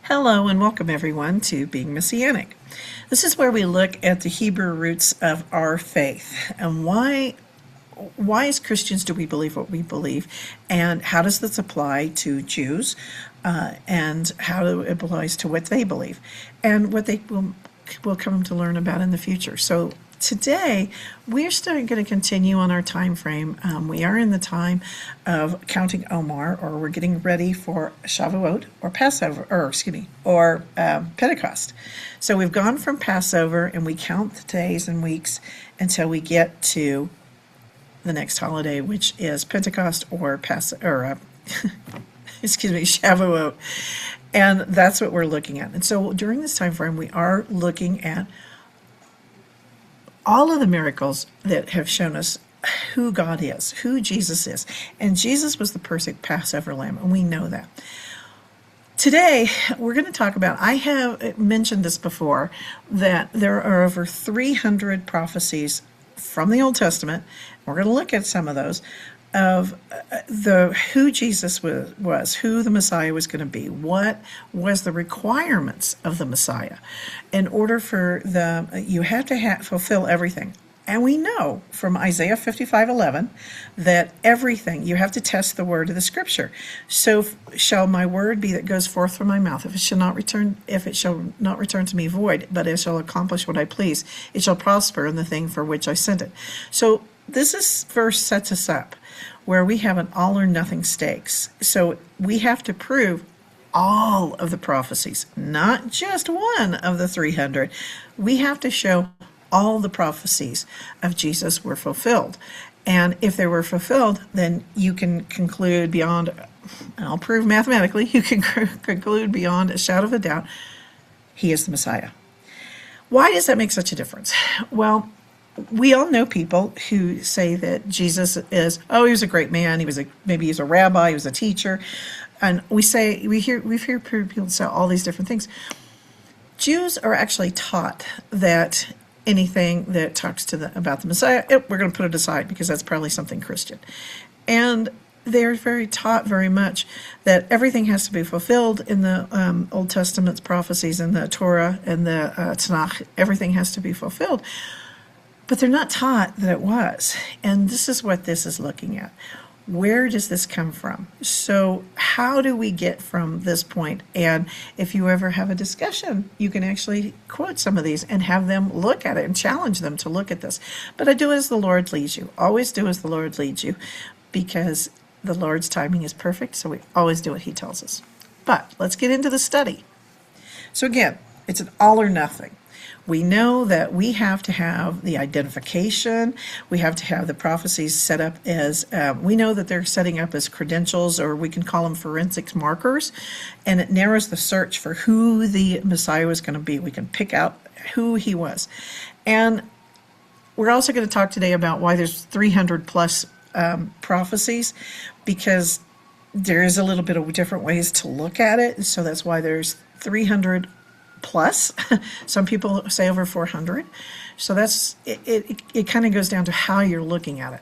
Hello and welcome everyone to Being Messianic. This is where we look at the Hebrew roots of our faith and why as Christians do we believe what we believe, and how does this apply to Jews, and how it applies to what they believe and what they will come to learn about in the future. So today, we're still going to continue on our time frame. We are in the time of counting Omar, or we're getting ready for Shavuot, or Passover, or Pentecost. So we've gone from Passover, and we count the days and weeks until we get to the next holiday, which is Pentecost or Shavuot. And that's what we're looking at. And so during this time frame, we are looking at all of the miracles that have shown us who God is, who Jesus is. And Jesus was the perfect Passover lamb, and we know that. Today, we're going to talk about, I have mentioned this before, that there are over 300 prophecies from the Old Testament. We're going to look at some of those, of who Jesus was, who the Messiah was going to be, what was the requirements of the Messiah. In order for you have to fulfill everything. And we know from Isaiah 55:11 that everything, you have to test the word of the scripture. So shall my word be that goes forth from my mouth. If it shall not return to me void, but it shall accomplish what I please, it shall prosper in the thing for which I sent it. So this verse sets us up where we have an all or nothing stakes. So we have to prove all of the prophecies, not just one of the 300. We have to show all the prophecies of Jesus were fulfilled. And if they were fulfilled, then you can conclude beyond, and I'll prove mathematically, you can conclude beyond a shadow of a doubt, he is the Messiah. Why does that make such a difference? Well, we all know people who say that Jesus is, he was a great man. Maybe he's a rabbi, he was a teacher. And we've heard people say all these different things. Jews are actually taught that anything that talks about the Messiah, we're going to put it aside because that's probably something Christian. And they're taught very much that everything has to be fulfilled in the Old Testament's prophecies, in the Torah and the Tanakh. Everything has to be fulfilled. But they're not taught that it was. And this is what this is looking at. Where does this come from? So how do we get from this point? And if you ever have a discussion, you can actually quote some of these and have them look at it and challenge them to look at this. But I do as the Lord leads you. Always do as the Lord leads you, because the Lord's timing is perfect, so we always do what he tells us. But let's get into the study. So again, it's an all or nothing. We know that we have to have the identification. We have to have the prophecies set up as, we know that they're setting up as credentials, or we can call them forensic markers, and it narrows the search for who the Messiah was going to be. We can pick out who he was. And we're also going to talk today about why there's 300 plus prophecies, because there is a little bit of different ways to look at it. So that's why there's 300 plus. Some people say over 400. So that's it kind of goes down to how you're looking at it.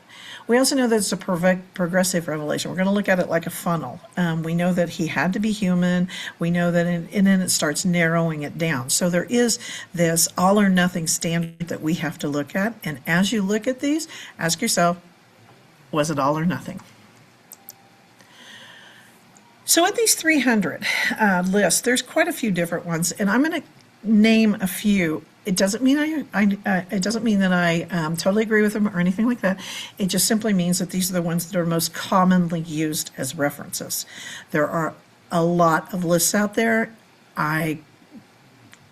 We also know that it's a progressive revelation. We're going to look at it like a funnel. We know that he had to be human. We know that, and then it starts narrowing it down. So there is this all or nothing standard that we have to look at. And as you look at these, ask yourself, was it all or nothing? So at these 300 lists, there's quite a few different ones, and I'm going to name a few. It doesn't mean it doesn't mean that I totally agree with them or anything like that. It just simply means that these are the ones that are most commonly used as references. There are a lot of lists out there. I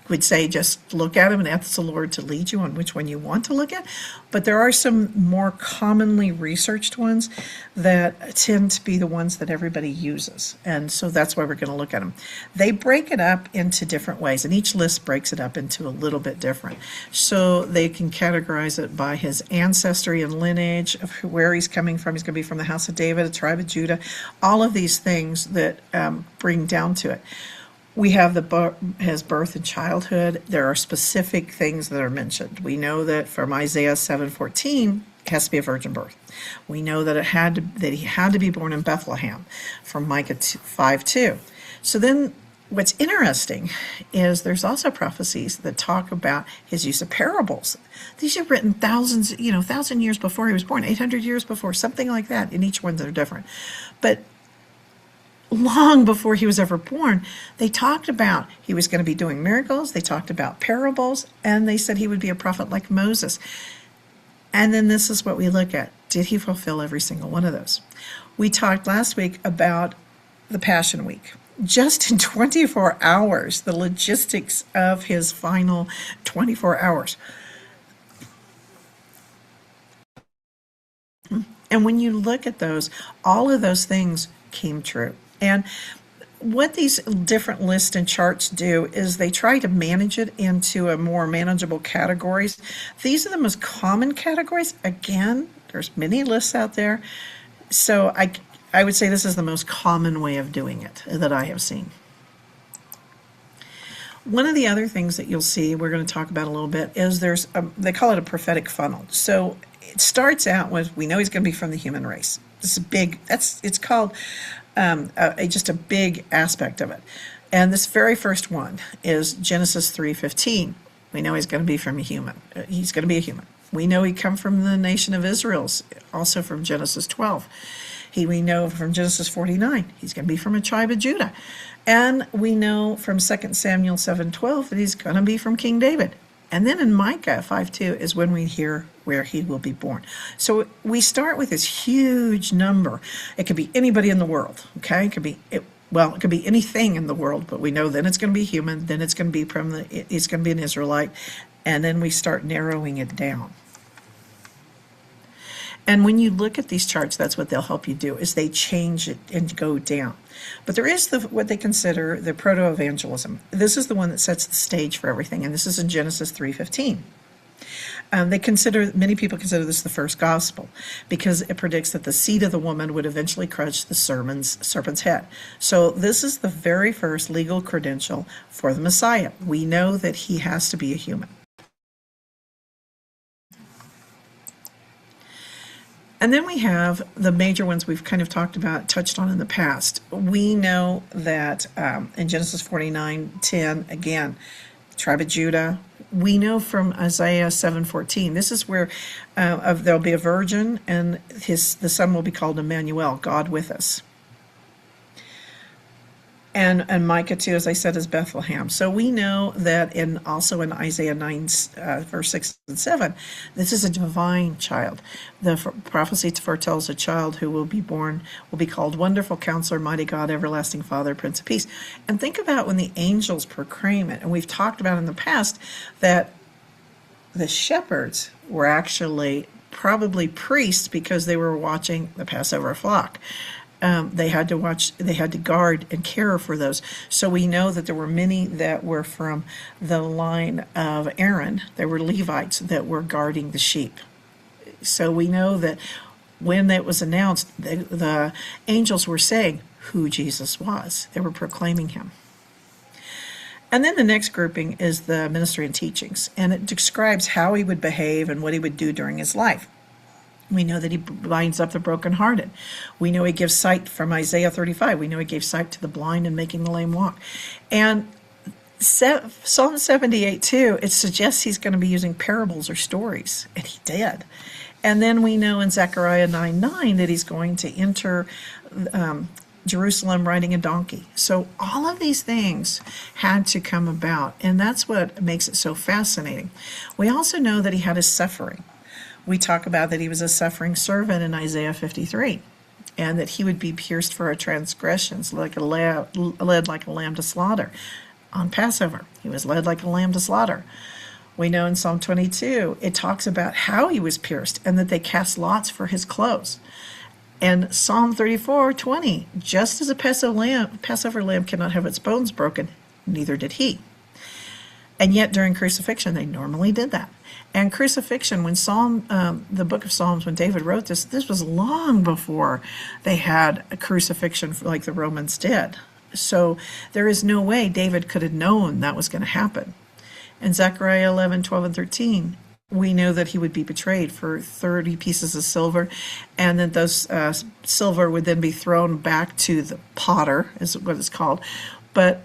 would say just look at them and ask the Lord to lead you on which one you want to look at. But there are some more commonly researched ones that tend to be the ones that everybody uses. And so that's why we're going to look at them. They break it up into different ways, and each list breaks it up into a little bit different. So they can categorize it by his ancestry and lineage, of where he's coming from. He's going to be from the house of David, a tribe of Judah, all of these things that bring down to it. We have his birth and childhood. There are specific things that are mentioned. We know that from Isaiah 7:14, it has to be a virgin birth. We know that he had to be born in Bethlehem, from Micah 5:2. So then What's interesting is there's also prophecies that talk about his use of parables. These are written thousands, 1,000 years before he was born, 800 years before, something like that, and each one they're different. But long before he was ever born, they talked about he was going to be doing miracles, they talked about parables, and they said he would be a prophet like Moses. And then this is what we look at. Did he fulfill every single one of those? We talked last week about the Passion Week. Just in 24 hours, the logistics of his final 24 hours. And when you look at those, all of those things came true. And what these different lists and charts do is they try to manage it into a more manageable categories. These are the most common categories. Again, there's many lists out there. So I would say this is the most common way of doing it that I have seen. One of the other things that you'll see, we're going to talk about a little bit, is they call it a prophetic funnel. So it starts out with, we know he's going to be from the human race. This is big. It's called just a big aspect of it. And this very first one is Genesis 3:15. We know he's going to be from a human. He's going to be a human. We know he come from the nation of Israel, also from Genesis 12. We know from Genesis 49, he's going to be from a tribe of Judah. And we know from 2 Samuel 7:12 that he's going to be from King David. And then in Micah 5:2 is when we hear where he will be born. So we start with this huge number. It could be anybody in the world, okay? It could be anything in the world, but we know then it's going to be human, then it's going to be it's going to be an Israelite, and then we start narrowing it down. And when you look at these charts, that's what they'll help you do, is they change it and go down. But there is what they consider the proto-evangelism. This is the one that sets the stage for everything, and this is in Genesis 3:15. Many people consider this the first gospel because it predicts that the seed of the woman would eventually crush the serpent's head. So this is the very first legal credential for the Messiah. We know that he has to be a human. And then we have the major ones we've kind of touched on in the past. We know that in Genesis 49:10, again, tribe of Judah. We know from Isaiah 7:14, this is where there'll be a virgin and the son will be called Emmanuel, God with us. And Micah 2, as I said, is Bethlehem. So we know that also in Isaiah 9, verse 6 and 7, this is a divine child. The prophecy foretells a child who will be born, will be called Wonderful Counselor, Mighty God, Everlasting Father, Prince of Peace. And think about when the angels proclaim it. And we've talked about in the past that the shepherds were actually probably priests because they were watching the Passover flock. They had to guard and care for those. So we know that there were many that were from the line of Aaron. There were Levites that were guarding the sheep. So we know that when it was announced, the angels were saying who Jesus was. They were proclaiming him. And then the next grouping is the ministry and teachings, and it describes how he would behave and what he would do during his life. We know that he binds up the brokenhearted. We know he gives sight from Isaiah 35. We know he gave sight to the blind and making the lame walk. And Psalm 78 too, it suggests he's going to be using parables or stories, and he did. And then we know in Zechariah 9:9 that he's going to enter Jerusalem riding a donkey. So all of these things had to come about, and that's what makes it so fascinating. We also know that he had his suffering. We talk about that he was a suffering servant in Isaiah 53, and that he would be pierced for our transgressions, led like a lamb to slaughter. On Passover, he was led like a lamb to slaughter. We know in Psalm 22, it talks about how he was pierced and that they cast lots for his clothes. And Psalm 34:20, just as a Passover lamb cannot have its bones broken, neither did he. And yet during crucifixion, they normally did that. And crucifixion, when the book of Psalms, when David wrote this was long before they had a crucifixion like the Romans did. So there is no way David could have known that was going to happen. In Zechariah 11:12 and 13, we know that he would be betrayed for 30 pieces of silver, and that those silver would then be thrown back to the potter, is what it's called. But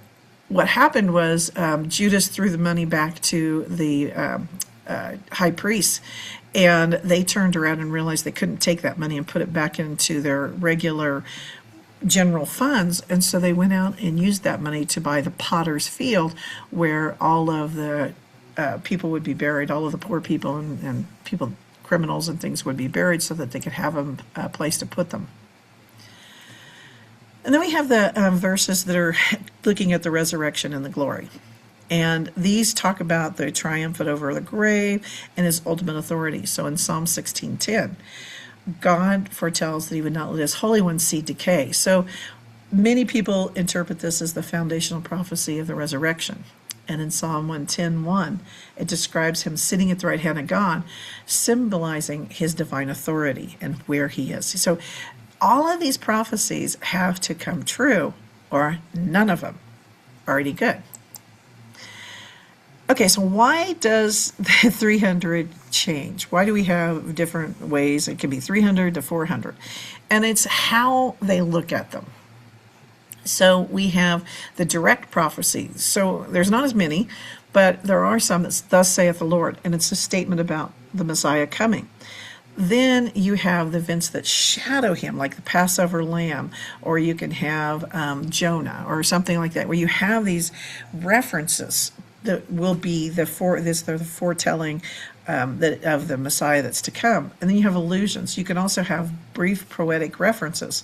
what happened was Judas threw the money back to the high priests, and they turned around and realized they couldn't take that money and put it back into their regular general funds, and so they went out and used that money to buy the potter's field where all of the people would be buried, all of the poor people and people, criminals and things would be buried so that they could have a place to put them. And then we have the verses that are looking at the resurrection and the glory. And these talk about the triumphant over the grave and his ultimate authority. So in Psalm 16:10, God foretells that he would not let his Holy One see decay. So many people interpret this as the foundational prophecy of the resurrection. And in Psalm 110:1, it describes him sitting at the right hand of God, symbolizing his divine authority and where he is. So all of these prophecies have to come true, or none of them are any good. Okay, so why does the 300 change? Why do we have different ways? It can be 300 to 400. And it's how they look at them. So we have the direct prophecies. So there's not as many, but there are some that thus saith the Lord. And it's a statement about the Messiah coming. Then you have the events that shadow him, like the Passover lamb, or you can have Jonah, or something like that, where you have these references that will be the foretelling of the Messiah that's to come. And then you have allusions. You can also have brief poetic references,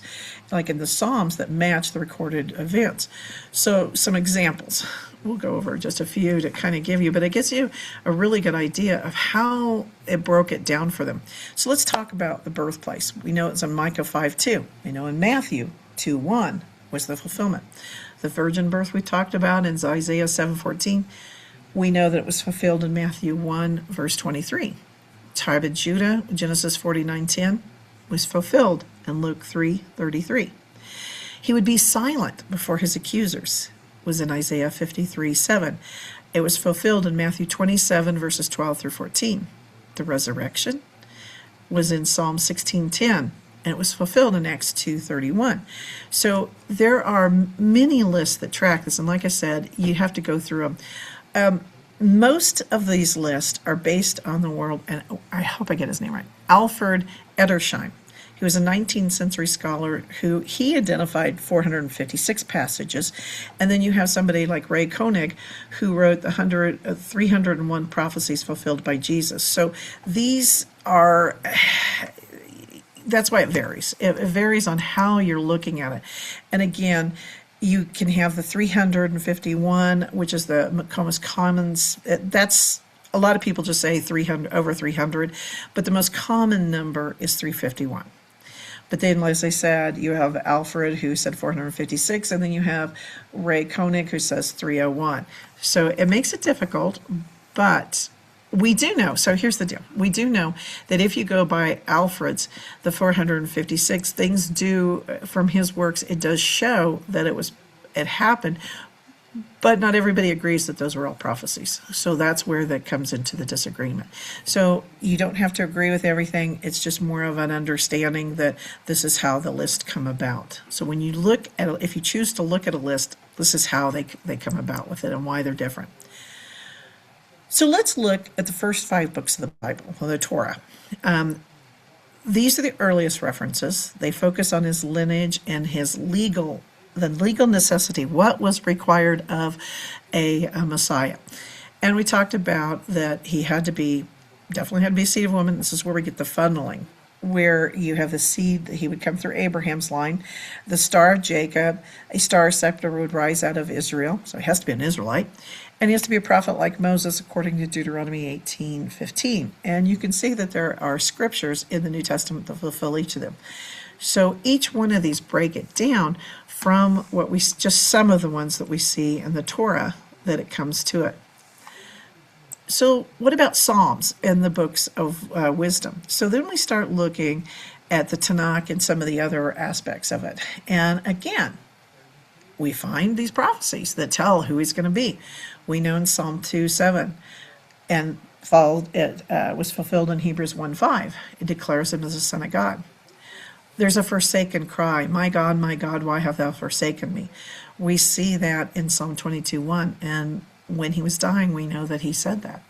like in the Psalms, that match the recorded events. So some examples. We'll go over just a few to kind of give you, but it gives you a really good idea of how it broke it down for them. So let's talk about the birthplace. We know it's in Micah 5:2. We know in Matthew 2:1 was the fulfillment. The virgin birth we talked about in Isaiah 7:14. We know that it was fulfilled in Matthew 1, verse 23. Tribe of Judah, Genesis 49:10, was fulfilled in Luke 3:33. He would be silent before his accusers, was in Isaiah 53:7. It was fulfilled in Matthew 27, verses 12 through 14. The resurrection was in Psalm 16:10, and it was fulfilled in Acts 2:31. So there are many lists that track this, and like I said, you have to go through them. Most of these lists are based on the world, and I hope I get his name right, Alfred Edersheim. He was a 19th century scholar who he identified 456 passages. And then you have somebody like Ray Koenig who wrote the 301 prophecies fulfilled by Jesus. So these are, that's why it varies. It varies on how you're looking at it. And again, you can have the 351, which is the most common. That's, a lot of people just say 300, over 300, but the most common number is 351. But then, as I said, you have Alfred who said 456, and then you have Ray Koenig who says 301. So it makes it difficult, but we do know. So here's the deal. We do know that if you go by Alfred's, the 456, things do, from his works, it does show that it happened, but not everybody agrees that those were all prophecies. So that's where that comes into the disagreement. So you don't have to agree with everything. It's just more of an understanding that this is how the list come about. So when you look at, if you choose to look at a list, this is how they come about with it and why they're different. So let's look at the first 5 books of the Bible, or the Torah. These are the earliest references. They focus on his lineage and his the legal necessity, what was required of a Messiah. And we talked about that he definitely had to be a seed of woman. This is where we get the funneling, where you have the seed that he would come through Abraham's line, the star of Jacob, a star scepter would rise out of Israel, so he has to be an Israelite, and he has to be a prophet like Moses according to Deuteronomy 18:15. And you can see that there are scriptures in the New Testament that fulfill each of them. So each one of these break it down from what just some of the ones that we see in the Torah that it comes to it. So what about Psalms and the books of wisdom? So then we start looking at the Tanakh and some of the other aspects of it. And again, we find these prophecies that tell who he's going to be. We know in Psalm 2:7, and it was fulfilled in Hebrews 1:5. It declares him as the Son of God. There's a forsaken cry. My God, why have thou forsaken me? We see that in Psalm 22:1. And when he was dying, we know that he said that.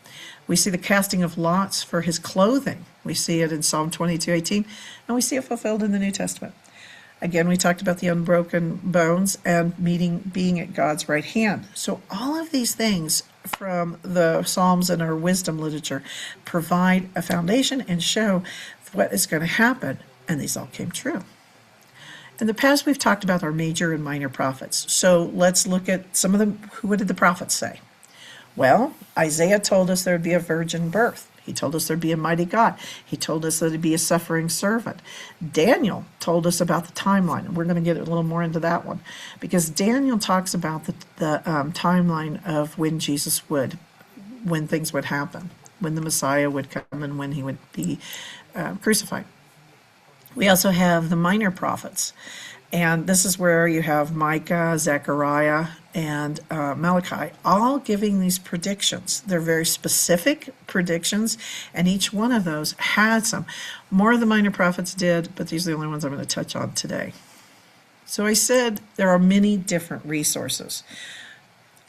We see the casting of lots for his clothing. We see it in Psalm 22:18, and we see it fulfilled in the New Testament. Again, we talked about the unbroken bones and being at God's right hand. So all of these things from the Psalms and our wisdom literature provide a foundation and show what is going to happen, and these all came true. In the past, we've talked about our major and minor prophets. So let's look at some of them. What did the prophets say? Well, Isaiah told us there would be a virgin birth. He told us there'd be a mighty God. He told us that there'd be a suffering servant. Daniel told us about the timeline. We're going to get a little more into that one, because Daniel talks about the timeline of when when things would happen, when the Messiah would come and when he would be crucified. We also have the minor prophets, and this is where you have Micah, Zechariah, and Malachi, all giving these predictions. They're very specific predictions, and each one of those had some. More of the minor prophets did, but these are the only ones I'm going to touch on today. So I said there are many different resources.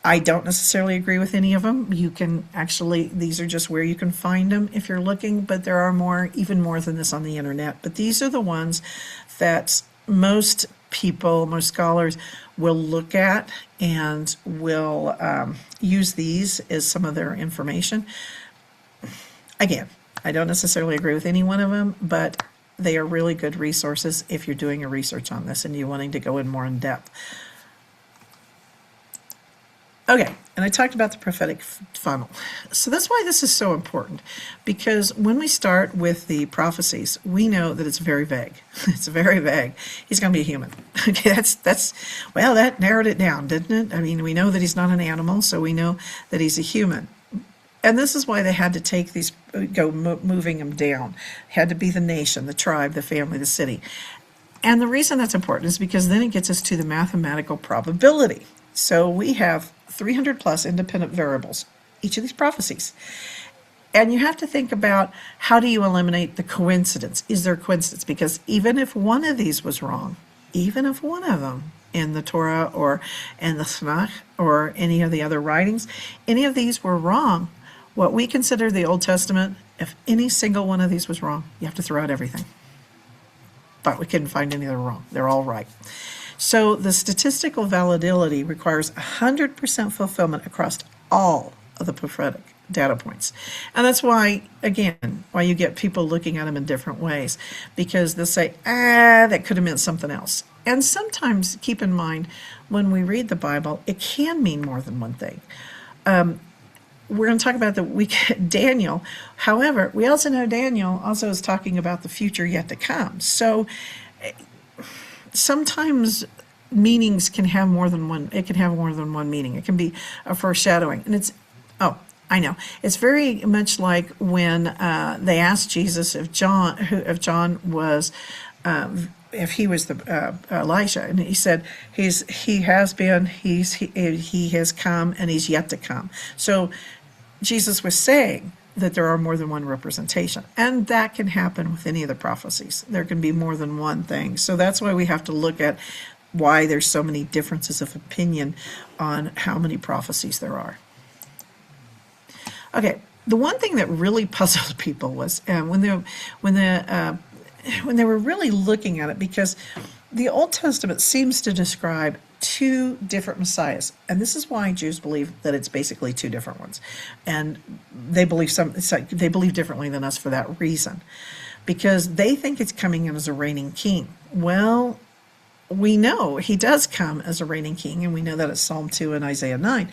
I don't necessarily agree with any of them. You can actually, these are just where you can find them if you're looking, but there are more, even more than this on the internet. But these are the ones that most people, most scholars will look at and will use these as some of their information. Again, I don't necessarily agree with any one of them, but they are really good resources if you're doing a research on this and you're wanting to go in more in depth. Okay, and I talked about the prophetic funnel. So that's why this is so important, because when we start with the prophecies, we know that it's very vague. It's very vague. He's going to be a human. Okay, well, that narrowed it down, didn't it? I mean, we know that he's not an animal, so we know that he's a human. And this is why they had to take these, moving them down. It had to be the nation, the tribe, the family, the city. And the reason that's important is because then it gets us to the mathematical probability. So we have 300 plus independent variables, each of these prophecies. And you have to think about, how do you eliminate the coincidence? Is there a coincidence? Because even if one of these was wrong, even if one of them in the Torah or in the Tanakh or any of the other writings, any of these were wrong, what we consider the Old Testament, if any single one of these was wrong, you have to throw out everything. But we couldn't find any that were wrong. They're all right. So the statistical validity requires 100% fulfillment across all of the prophetic data points. And that's why, again, why you get people looking at them in different ways, because they'll say, that could have meant something else. And sometimes, keep in mind, when we read the Bible, it can mean more than one thing. We're going to talk about Daniel. However, we also know Daniel also is talking about the future yet to come. So sometimes meanings can have more than one. It can have more than one meaning. It can be a foreshadowing. And I know. It's very much like when they asked Jesus if John was, if he was the Elijah, and he said he has come, and he's yet to come. So Jesus was saying that there are more than one representation, and that can happen with any of the prophecies. There can be more than one thing. So that's why we have to look at why there's so many differences of opinion on how many prophecies there are. Okay, the one thing that really puzzled people was when they were really looking at it, because the Old Testament seems to describe two different messiahs, and this is why Jews believe that it's basically two different ones, and they believe differently than us for that reason, because they think it's coming in as a reigning king. Well, we know he does come as a reigning king, and we know that it's Psalm 2 and Isaiah 9.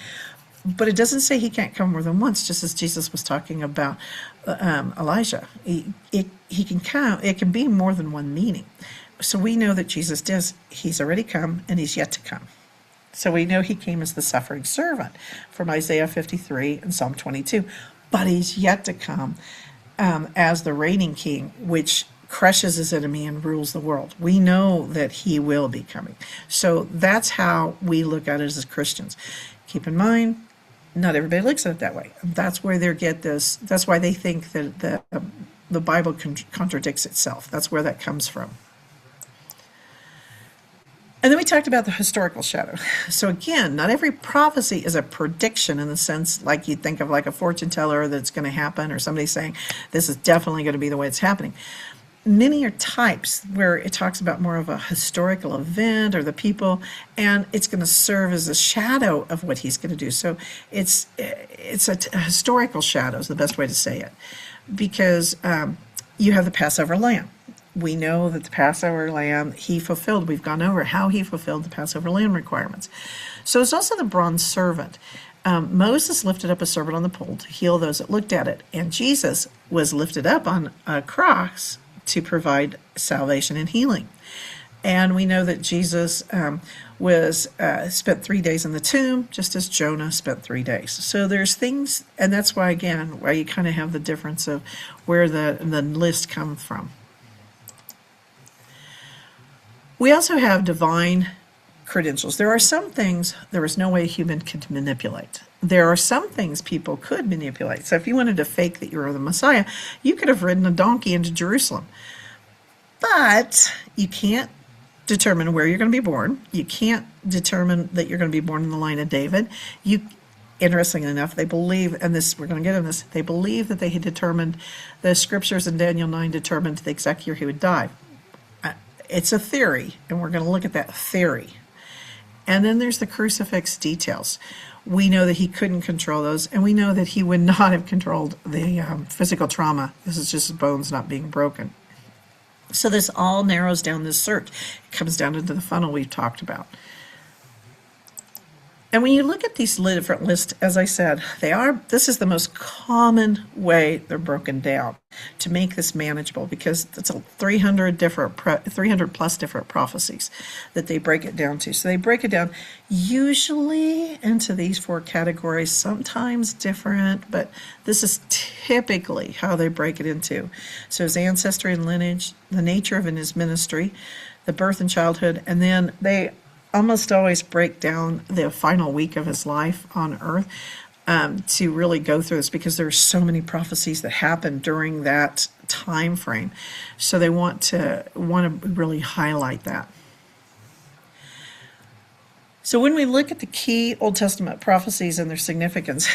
But it doesn't say he can't come more than once, just as Jesus was talking about Elijah. He can come, it can be more than one meaning. So we know that Jesus does, he's already come and he's yet to come. So we know he came as the suffering servant from Isaiah 53 and Psalm 22. But he's yet to come as the reigning king, which crushes his enemy and rules the world. We know that he will be coming. So that's how we look at it as Christians. Keep in mind, not everybody looks at it that way. That's where they get this. That's why they think that the Bible contradicts itself. That's where that comes from. And then we talked about the historical shadow. So again, not every prophecy is a prediction in the sense like you'd think of like a fortune teller that's going to happen, or somebody saying this is definitely going to be the way it's happening. Many are types where it talks about more of a historical event or the people, and it's going to serve as a shadow of what he's going to do. So it's a historical shadow is the best way to say it, because you have the Passover lamb. We know that the Passover lamb, he fulfilled. We've gone over how he fulfilled the Passover lamb requirements. So it's also the bronze servant. Moses lifted up a serpent on the pole to heal those that looked at it, and Jesus was lifted up on a cross to provide salvation and healing. And we know that Jesus was spent 3 days in the tomb, just as Jonah spent 3 days. So there's things, and that's why, again, why you kind of have the difference of where the list comes from. We also have divine credentials. There are some things there is no way a human could manipulate. There are some things people could manipulate. So if you wanted to fake that you were the Messiah, you could have ridden a donkey into Jerusalem. But you can't determine where you're going to be born. You can't determine that you're going to be born in the line of David. Interestingly enough, they believe, and this we're going to get in this, they believe that they had determined, the scriptures in Daniel 9 determined the exact year he would die. It's a theory, and we're going to look at that theory. And then there's the crucifix details. We know that he couldn't control those, and we know that he would not have controlled the physical trauma. This is just bones not being broken. So this all narrows down this search. It comes down into the funnel we've talked about. And when you look at these different lists, as I said, this is the most common way they're broken down to make this manageable, because it's 300 plus different prophecies that they break it down to. So they break it down usually into these 4 categories, sometimes different, but this is typically how they break it into. So his ancestry and lineage, the nature of his ministry, the birth and childhood, and then they almost always break down the final week of his life on earth to really go through this, because there's so many prophecies that happen during that time frame. So they want to really highlight that. So when we look at the key Old Testament prophecies and their significance,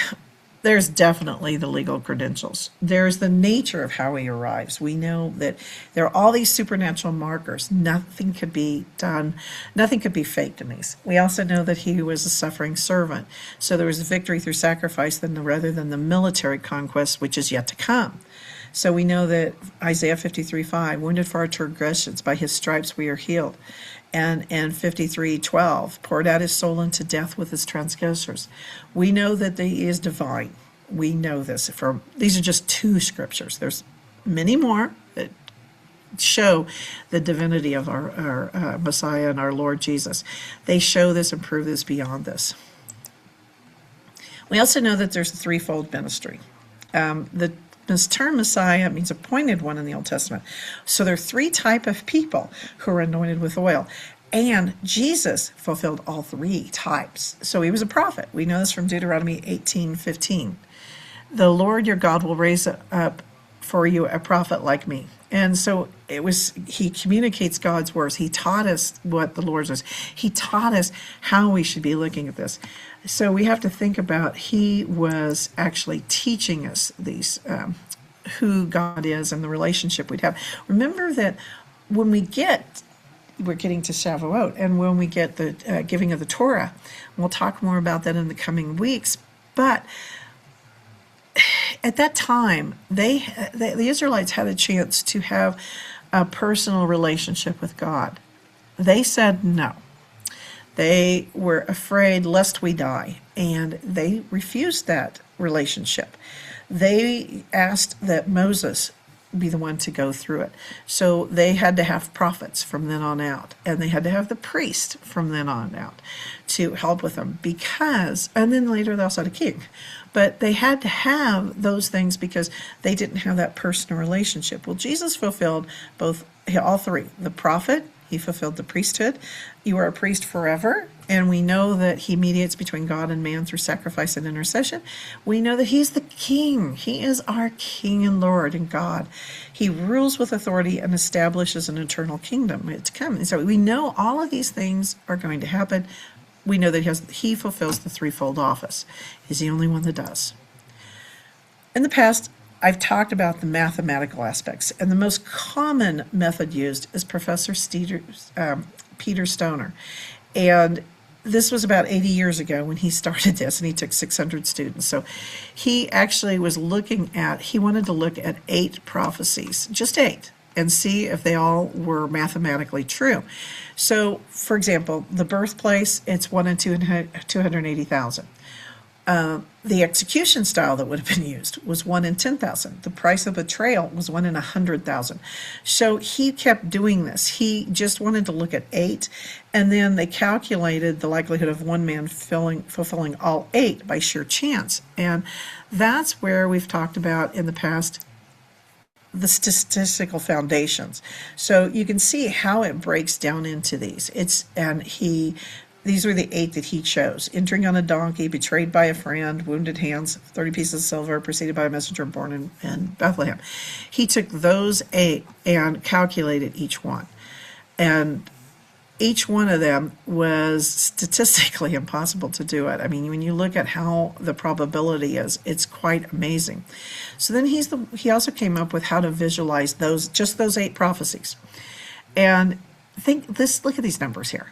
there's definitely the legal credentials. There's the nature of how he arrives. We know that there are all these supernatural markers. Nothing could be done. Nothing could be faked in these. We also know that he was a suffering servant. So there was victory through sacrifice rather than the military conquest, which is yet to come. So we know that Isaiah 53:5, wounded for our transgressions, by his stripes we are healed. And 53:12, poured out his soul into death with his transgressors. We know that he is divine. We know this. These are just 2 scriptures. There's many more that show the divinity of our Messiah and our Lord Jesus. They show this and prove this beyond this. We also know that there's a threefold ministry. This term Messiah means appointed one in the Old Testament. So there are 3 types of people who are anointed with oil. And Jesus fulfilled all 3 types. So he was a prophet. We know this from Deuteronomy 18:15. The Lord your God will raise up for you a prophet like me. And so he communicates God's words. He taught us what the Lord says. He taught us how we should be looking at this. So we have to think about, he was actually teaching us these, who God is and the relationship we'd have. Remember that when we're getting to Shavuot, and when we get the giving of the Torah, we'll talk more about that in the coming weeks. But at that time, the Israelites had a chance to have a personal relationship with God. They said no. They were afraid lest we die, and they refused that relationship. They asked that Moses be the one to go through it. So they had to have prophets from then on out, and they had to have the priest from then on out to help with them, and then later they also had a king. But they had to have those things because they didn't have that personal relationship. Well, Jesus fulfilled all 3. The prophet, he fulfilled the priesthood. You are a priest forever, And we know that he mediates between God and man through sacrifice and intercession. We know that he's the king. He is our king and Lord and God. He rules with authority and establishes an eternal kingdom to come. And so we know all of these things are going to happen. We know that he fulfills the threefold office. He's the only one that does. In the past, I've talked about the mathematical aspects, and the most common method used is Professor Peter Stoner. And this was about 80 years ago when he started this, and he took 600 students. So he actually was he wanted to look at 8 prophecies, just 8, and see if they all were mathematically true. So, for example, the birthplace, it's 1 in 280,000. The execution style that would have been used was 1 in 10,000. The price of betrayal was 1 in 100,000. So he kept doing this. He just wanted to look at 8, and then they calculated the likelihood of one man fulfilling all 8 by sheer chance. And that's where we've talked about in the past the statistical foundations. So you can see how it breaks down into these. These were the 8 that he chose: entering on a donkey, betrayed by a friend, wounded hands, 30 pieces of silver, preceded by a messenger born in Bethlehem. He took those 8 and calculated each one. And each one of them was statistically impossible to do it. I mean, when you look at how the probability is, it's quite amazing. So then he also came up with how to visualize those 8 prophecies. And look at these numbers here.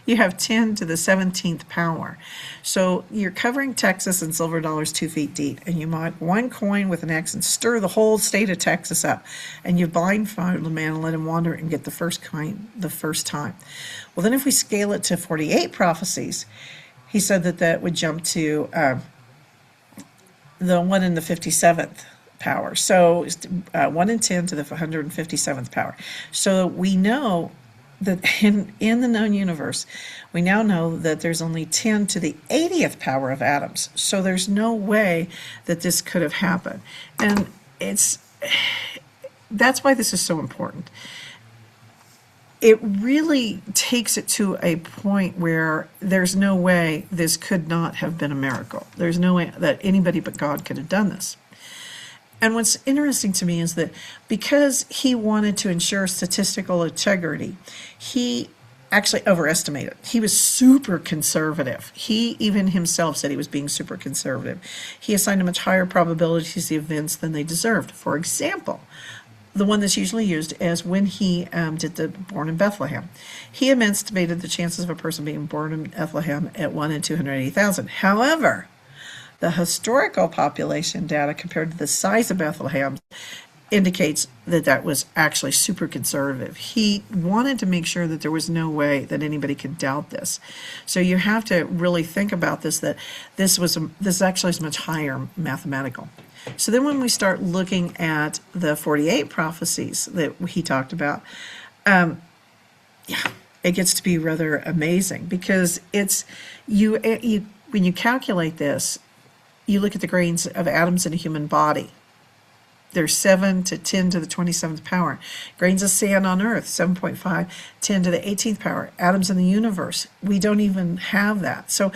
You have 10 to the 17th power. So you're covering Texas in silver dollars 2 feet deep, and you might one coin with an X and stir the whole state of Texas up, and you blindfold a man and let him wander and get the first coin the first time. Well, then if we scale it to 48 prophecies, he said that would jump to the 1 in the 57th power. So 1 in 10 to the 157th power. So we know that in the known universe, we now know that there's only 10 to the 80th power of atoms. So there's no way that this could have happened. And that's why this is so important. It really takes it to a point where there's no way this could not have been a miracle. There's no way that anybody but God could have done this. And what's interesting to me is that because he wanted to ensure statistical integrity, he actually overestimated. He was super conservative. He even himself said he was being super conservative. He assigned a much higher probability to the events than they deserved. For example, the one that's usually used is when he did the born in Bethlehem. He estimated the chances of a person being born in Bethlehem at 1 in 280,000. However, the historical population data compared to the size of Bethlehem indicates that was actually super conservative. He wanted to make sure that there was no way that anybody could doubt this. So you have to really think about this, that this actually is much higher mathematical. So then when we start looking at the 48 prophecies that he talked about, it gets to be rather amazing, because when you calculate this, you look at the grains of atoms in a human body. There's 7 to 10 to the 27th power. Grains of sand on earth, 7.5, 10 to the 18th power. Atoms in the universe, we don't even have that. So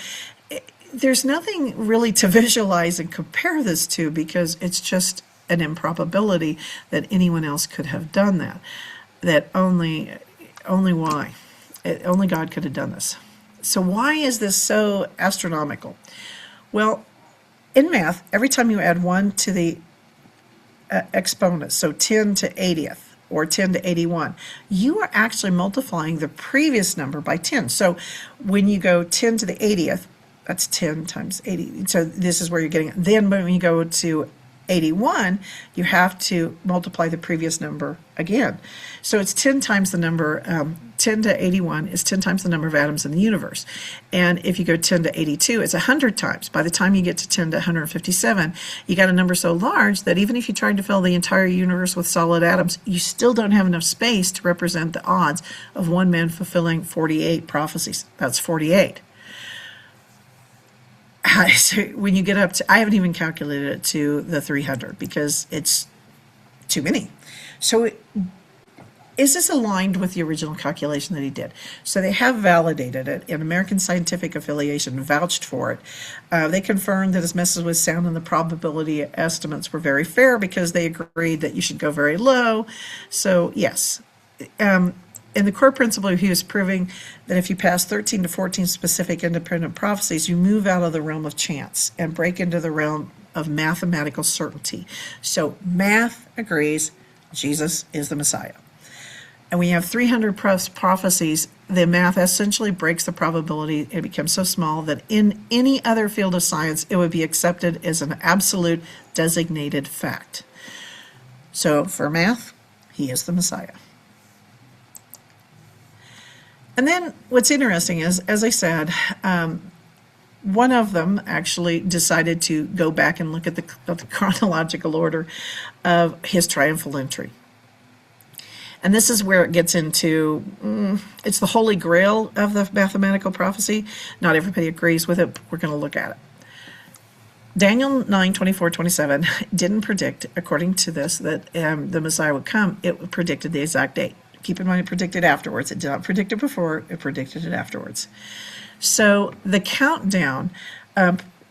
there's nothing really to visualize and compare this to, because it's just an improbability that anyone else could have done that. That only God could have done this. So why is this so astronomical? Well, in math, every time you add 1 to the exponent, so 10 to 80th or 10 to 81, you are actually multiplying the previous number by 10. So when you go 10 to the 80th, that's 10 times 80. So this is where you're getting it. Then when you go to 81, you have to multiply the previous number again. So it's 10 times the number, 10 to 81 is 10 times the number of atoms in the universe. And if you go 10 to 82, it's 100 times. By the time you get to 10 to 157, you got a number so large that even if you tried to fill the entire universe with solid atoms, you still don't have enough space to represent the odds of one man fulfilling 48 prophecies. That's 48. So when you get up to, I haven't even calculated it to the 300 because it's too many. So is this aligned with the original calculation that he did? So they have validated it, and American Scientific Affiliation vouched for it. They confirmed that his message was sound and the probability estimates were very fair because they agreed that you should go very low. So yes. In the core principle, he was proving that if you pass 13 to 14 specific independent prophecies, you move out of the realm of chance and break into the realm of mathematical certainty. So math agrees Jesus is the Messiah. And when you have 300 prophecies, the math essentially breaks the probability. It becomes so small that in any other field of science, it would be accepted as an absolute designated fact. So for math, he is the Messiah. And then what's interesting is, as I said, one of them actually decided to go back and look at the chronological order of his triumphal entry. And this is where it gets into, it's the holy grail of the mathematical prophecy. Not everybody agrees with it, but we're going to look at it. Daniel 9:24-27 didn't predict, according to this, that the Messiah would come. It predicted the exact date. Keep in mind, it predicted afterwards. It did not predict it before, it predicted it afterwards. So the countdown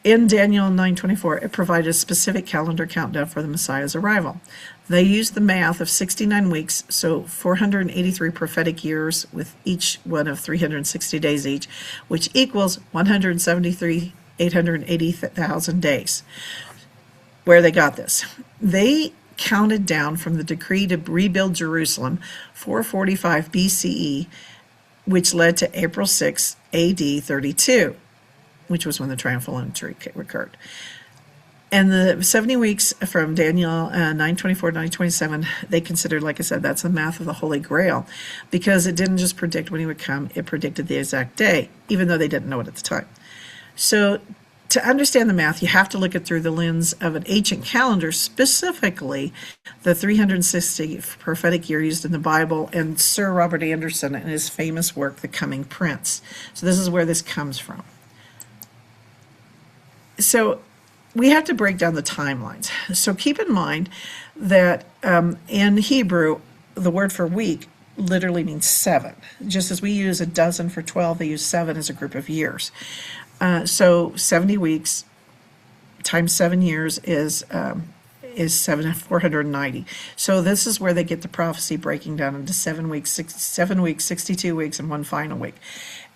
in Daniel 9:24, it provided a specific calendar countdown for the Messiah's arrival. They used the math of 69 weeks, so 483 prophetic years with each one of 360 days each, which equals 173,880,000 days. Where they got this? They counted down from the decree to rebuild Jerusalem, 445 BCE, which led to April 6, AD 32, which was when the triumphal entry occurred. And the 70 weeks from Daniel 9:24-9:27, they considered, like I said, that's the math of the Holy Grail, because it didn't just predict when he would come, it predicted the exact day, even though they didn't know it at the time. So to understand the math, you have to look at through the lens of an ancient calendar, specifically the 360 prophetic year used in the Bible, and Sir Robert Anderson in his famous work, The Coming Prince. So this is where this comes from. So we have to break down the timelines. So keep in mind that in Hebrew, the word for week literally means 7. Just as we use a dozen for 12, they use 7 as a group of years. So 70 weeks times 7 years is 490. So this is where they get the prophecy breaking down into 7 weeks, 62 weeks, and one final week.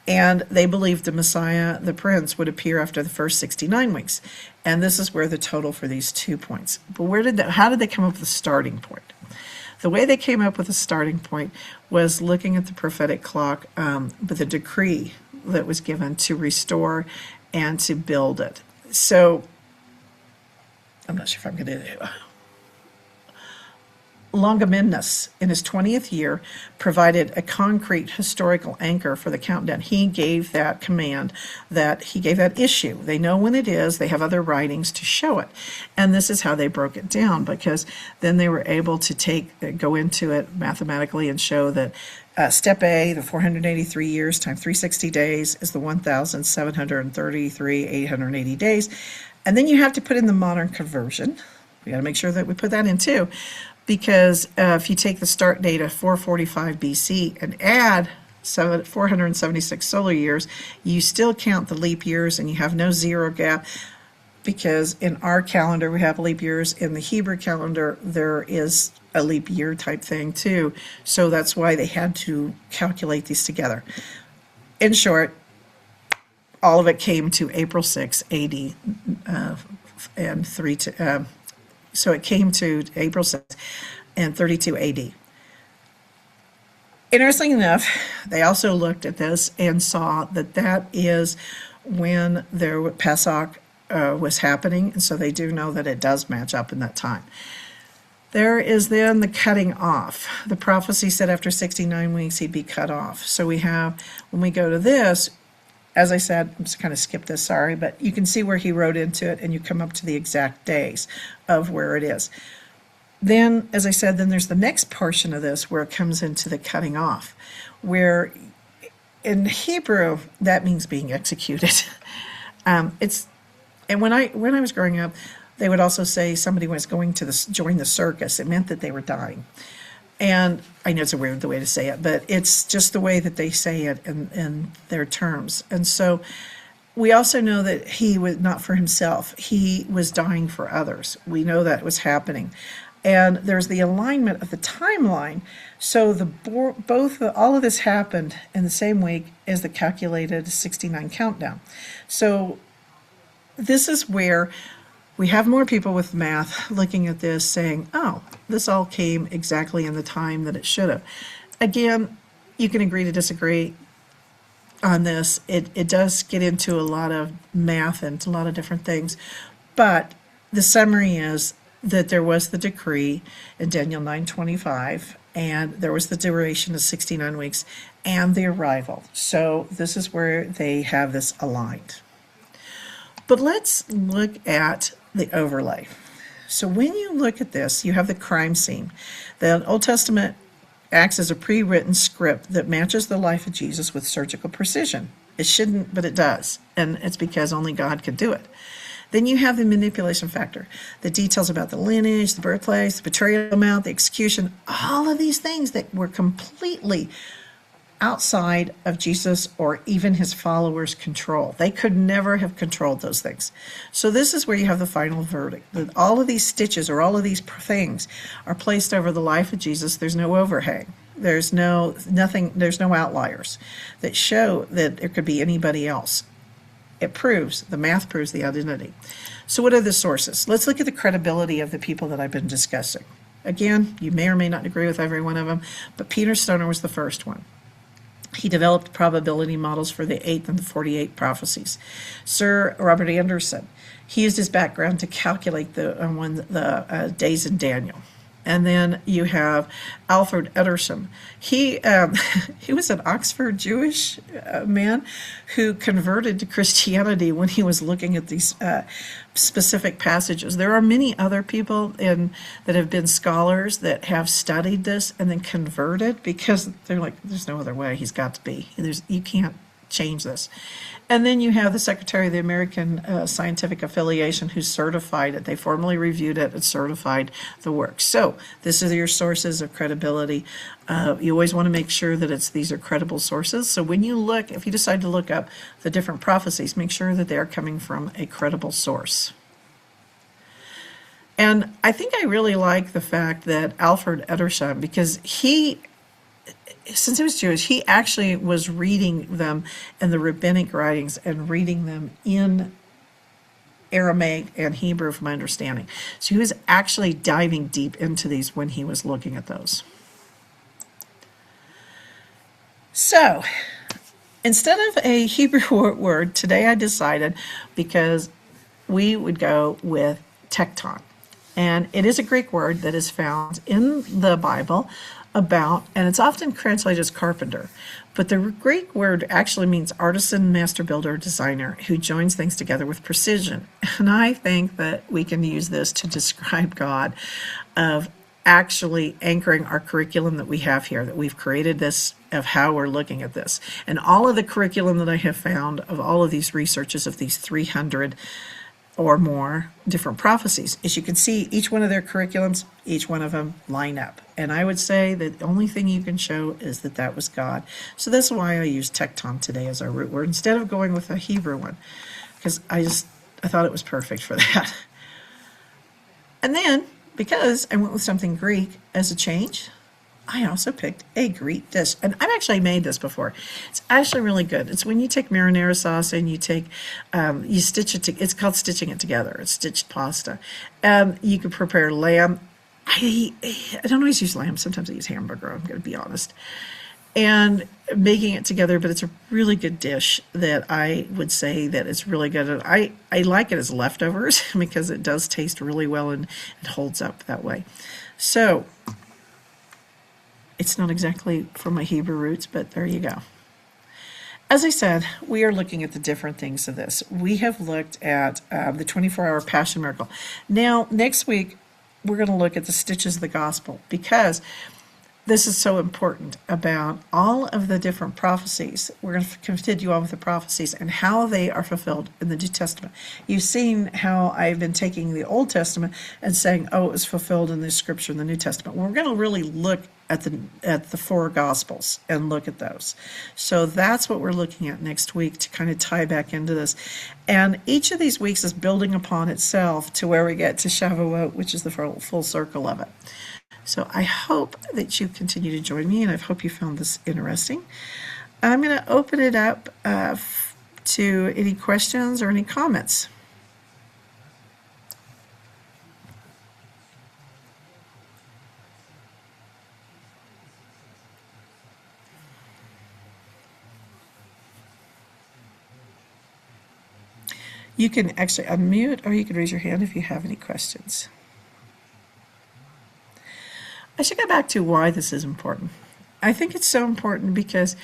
And they believed the Messiah, the Prince, would appear after the first 69 weeks. And this is where the total for these 2 points. But how did they come up with the starting point? The way they came up with the starting point was looking at the prophetic clock, but the decree that was given to restore and to build it. So, I'm not sure if I'm going to... Longimanus, in his 20th year, provided a concrete historical anchor for the countdown. He gave that command, he gave that issue. They know when it is. They have other writings to show it. And this is how they broke it down, because then they were able to go into it mathematically and show that step A, the 483 years times 360 days, is the 1,733,880 days. And then you have to put in the modern conversion. We got to make sure that we put that in too. Because if you take the start date of 445 BC and add 476 solar years, you still count the leap years and you have no zero gap, because in our calendar we have leap years. In the Hebrew calendar there is a leap year type thing too. So that's why they had to calculate these together. In short, all of it came to April 6 AD and 3 to... So it came to April 6th and 32 AD. Interesting enough, they also looked at this and saw that that is when their Passover was happening, and so they do know that it does match up in that time. There is then the cutting off. The prophecy said after 69 weeks he'd be cut off. So we have, when we go to this, as I said, I'm just kind of skip this, sorry, but you can see where he wrote into it, and you come up to the exact days of where it is. Then, as I said, then there's the next portion of this where it comes into the cutting off, where in Hebrew that means being executed. And when I was growing up, they would also say somebody was going to join the circus. It meant that they were dying. And I know it's a weird way to say it, but it's just the way that they say it in their terms. And so we also know that he was not for himself. He was dying for others. We know that was happening. And there's the alignment of the timeline. So all of this happened in the same week as the calculated 69 countdown. So this is where we have more people with math looking at this saying, oh, this all came exactly in the time that it should have. Again, you can agree to disagree on this. It does get into a lot of math and a lot of different things. But the summary is that there was the decree in Daniel 9:25, and there was the duration of 69 weeks and the arrival. So this is where they have this aligned. But let's look at the overlay. So when you look at this, you have the crime scene. The Old Testament acts as a pre-written script that matches the life of Jesus with surgical precision. It shouldn't, but it does. And it's because only God could do it. Then you have the manipulation factor, the details about the lineage, the birthplace, the betrayal amount, the execution, all of these things that were completely outside of Jesus or even his followers' control. They could never have controlled those things. So this is where you have the final verdict, that all of these stitches or all of these things are placed over the life of Jesus. There's no overhang. There's nothing, there's no outliers that show that it could be anybody else. The math proves the identity. So what are the sources? Let's look at the credibility of the people that I've been discussing. Again, you may or may not agree with every one of them, but Peter Stoner was the first one. He developed probability models for the 8th and the 48 prophecies. Sir Robert Anderson, he used his background to calculate the days in Daniel. And then you have Alfred Edersheim. He was an Oxford Jewish man who converted to Christianity when he was looking at these specific passages. There are many other people that have been scholars that have studied this and then converted because they're like, there's no other way. He's got to be. You can't change this. And then you have the Secretary of the American Scientific Affiliation who certified it. They formally reviewed it and certified the work. So this is your sources of credibility. You always want to make sure that these are credible sources. So when if you decide to look up the different prophecies, make sure that they are coming from a credible source. And I think I really like the fact that Alfred Edersheim, because since he was Jewish, he actually was reading them in the rabbinic writings and reading them in Aramaic and Hebrew, from my understanding. So he was actually diving deep into these when he was looking at those. So instead of a Hebrew word, today I decided, because we would go with tekton. And it is a Greek word that is found in the Bible and it's often translated as carpenter. But the Greek word actually means artisan, master builder, designer who joins things together with precision. And I think that we can use this to describe God of actually anchoring our curriculum that we have here, that we've created this of how we're looking at this. And all of the curriculum that I have found of all of these researches of these 300 or more different prophecies. As you can see, each one of their curriculums, each one of them line up. And I would say that the only thing you can show is that was God. So that's why I use tekton today as our root word instead of going with a Hebrew one, because I thought it was perfect for that. And then, because I went with something Greek as a change, I also picked a Greek dish, and I've actually made this before. It's actually really good. It's when you take marinara sauce and you stitch it. It's called stitching it together. It's stitched pasta. You can prepare lamb. I don't always use lamb. Sometimes I use hamburger. I'm going to be honest. And making it together, but it's a really good dish that I would say that it's really good. And I like it as leftovers because it does taste really well and it holds up that way. So it's not exactly from my Hebrew roots, but there you go. As I said, we are looking at the different things of this. We have looked at the 24-hour Passion Miracle. Now, next week, we're going to look at the stitches of the gospel, because this is so important about all of the different prophecies. We're going to continue on with the prophecies and how they are fulfilled in the New Testament. You've seen how I've been taking the Old Testament and saying, oh, it was fulfilled in the scripture in the New Testament. We're going to really look at the four Gospels and look at those. So that's what we're looking at next week to kind of tie back into this. And each of these weeks is building upon itself to where we get to Shavuot, which is the full circle of it. So I hope that you continue to join me, and I hope you found this interesting. I'm going to open it up to any questions or any comments. You can actually unmute, or you can raise your hand if you have any questions. I should go back to why this is important. I think it's so important because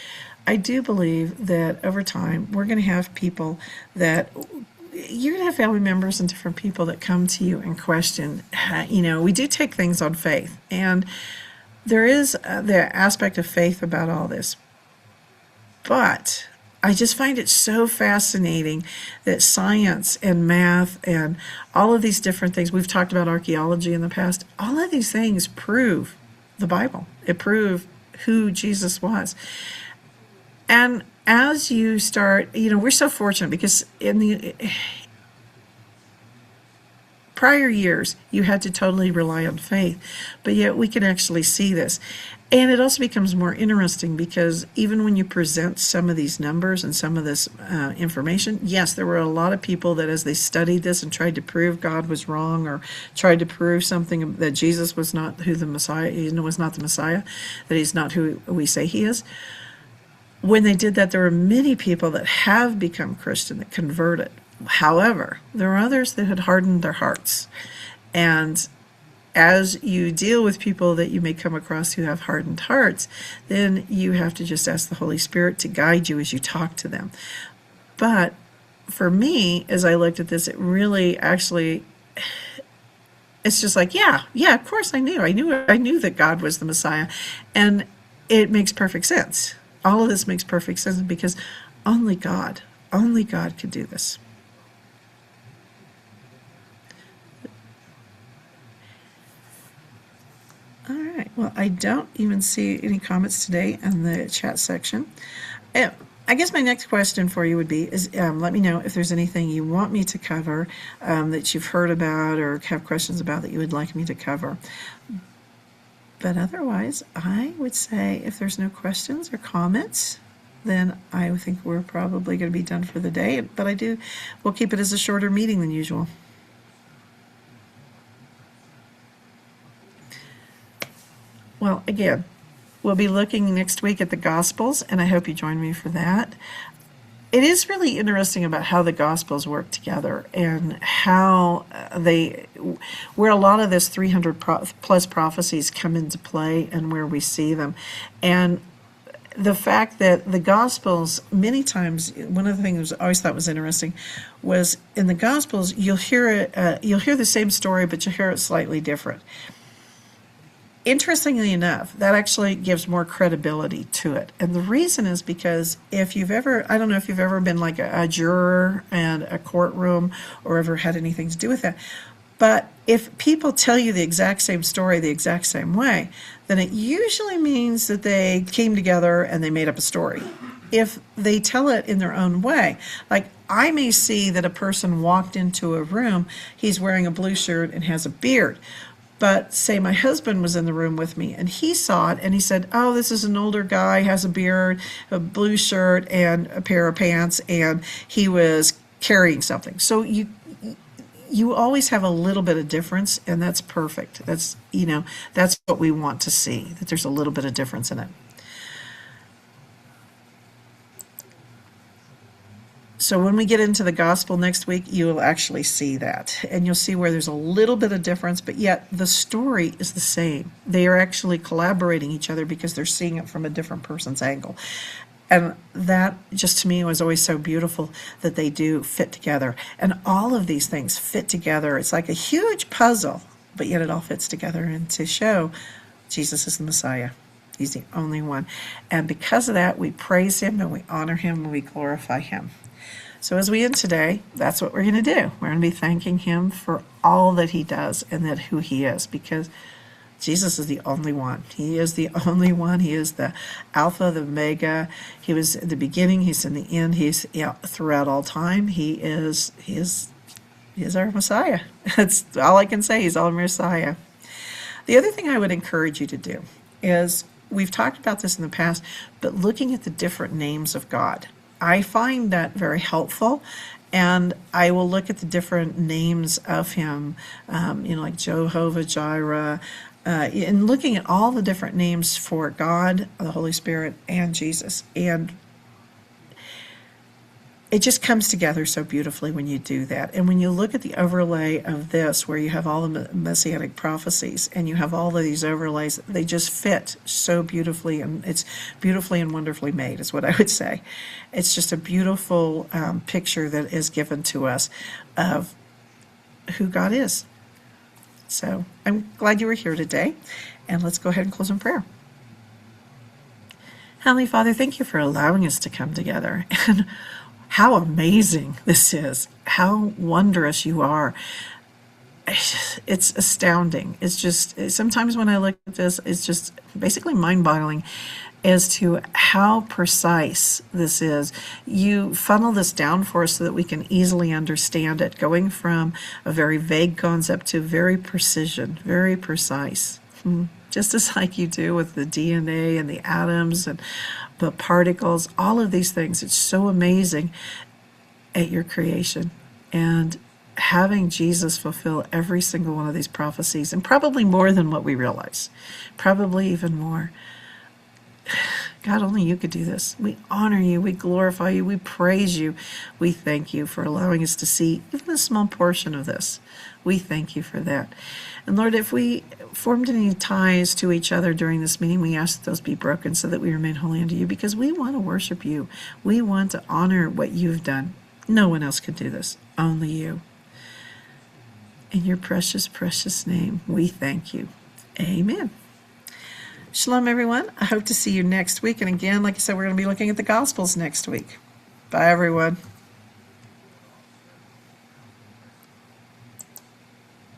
I do believe that over time we're going to have people that you're going to have family members and different people that come to you and question. We do take things on faith, and there is the aspect of faith about all this. But I just find it so fascinating that science and math and all of these different things, we've talked about archaeology in the past, all of these things prove the Bible. It proves who Jesus was. And as you start, we're so fortunate because in the prior years, you had to totally rely on faith, but yet we can actually see this. And it also becomes more interesting because even when you present some of these numbers and some of this information, yes, there were a lot of people that as they studied this and tried to prove God was wrong or tried to prove something that Jesus was not who the Messiah, was not the Messiah, that he's not who we say he is. When they did that, there were many people that have become Christian, that converted. However, there are others that had hardened their hearts. And as you deal with people that you may come across who have hardened hearts, then you have to just ask the Holy Spirit to guide you as you talk to them. But for me, as I looked at this, it really actually, it's just like, yeah, of course I knew that God was the Messiah. And it makes perfect sense. All of this makes perfect sense because only God could do this. All right. Well, I don't even see any comments today in the chat section. I guess my next question for you would be let me know if there's anything you want me to cover that you've heard about or have questions about that you would like me to cover. But otherwise, I would say if there's no questions or comments, then I think we're probably going to be done for the day. But we'll keep it as a shorter meeting than usual. Well, again, we'll be looking next week at the Gospels, and I hope you join me for that. It is really interesting about how the Gospels work together and how where a lot of this 300 plus prophecies come into play and where we see them. And the fact that the Gospels, many times, one of the things I always thought was interesting was in the Gospels, you'll hear the same story, but you'll hear it slightly different. Interestingly enough, that actually gives more credibility to it. And the reason is because I don't know if you've ever been like a juror in a courtroom or ever had anything to do with that, but if people tell you the exact same story the exact same way, then it usually means that they came together and they made up a story. If they tell it in their own way, like I may see that a person walked into a room, he's wearing a blue shirt and has a beard. But say my husband was in the room with me and he saw it and he said, oh, this is an older guy, has a beard, a blue shirt and a pair of pants, and he was carrying something. So you always have a little bit of difference, and that's perfect. That's what we want to see, that there's a little bit of difference in it. So when we get into the gospel next week, you will actually see that. And you'll see where there's a little bit of difference, but yet the story is the same. They are actually collaborating each other because they're seeing it from a different person's angle. And that just to me was always so beautiful that they do fit together. And all of these things fit together. It's like a huge puzzle, but yet it all fits together and to show Jesus is the Messiah. He's the only one. And because of that, we praise him and we honor him and we glorify him. So as we end today, that's what we're going to do. We're going to be thanking him for all that he does and that who he is, because Jesus is the only one. He is the only one. He is the Alpha, the Omega. He was at the beginning. He's in the end. He's throughout all time. He is our Messiah. That's all I can say. He's our Messiah. The other thing I would encourage you to do is, we've talked about this in the past, but looking at the different names of God. I find that very helpful. And I will look at the different names of him, like Jehovah Jireh, and looking at all the different names for God, the Holy Spirit, and Jesus. And it just comes together so beautifully when you do that. And when you look at the overlay of this, where you have all the Messianic prophecies and you have all of these overlays, they just fit so beautifully, and it's beautifully and wonderfully made, is what I would say. It's just a beautiful picture that is given to us of who God is. So I'm glad you were here today, and let's go ahead and close in prayer. Heavenly Father, thank you for allowing us to come together. And how amazing this is. How wondrous you are. It's astounding. It's just, sometimes when I look at this, it's just basically mind-boggling as to how precise this is. You funnel this down for us so that we can easily understand it, going from a very vague concept to very precision, very precise. Just as like you do with the DNA and the atoms and the particles, all of these things. It's so amazing at your creation. And having Jesus fulfill every single one of these prophecies, and probably more than what we realize, probably even more. God, only you could do this. We honor you, we glorify you, we praise you. We thank you for allowing us to see even a small portion of this. We thank you for that. And Lord, if we formed any ties to each other during this meeting, we ask that those be broken so that we remain holy unto you, because we want to worship you. We want to honor what you've done. No one else could do this, only you. In your precious, precious name, we thank you. Amen. Shalom, everyone. I hope to see you next week. And again, like I said, we're going to be looking at the Gospels next week. Bye, everyone.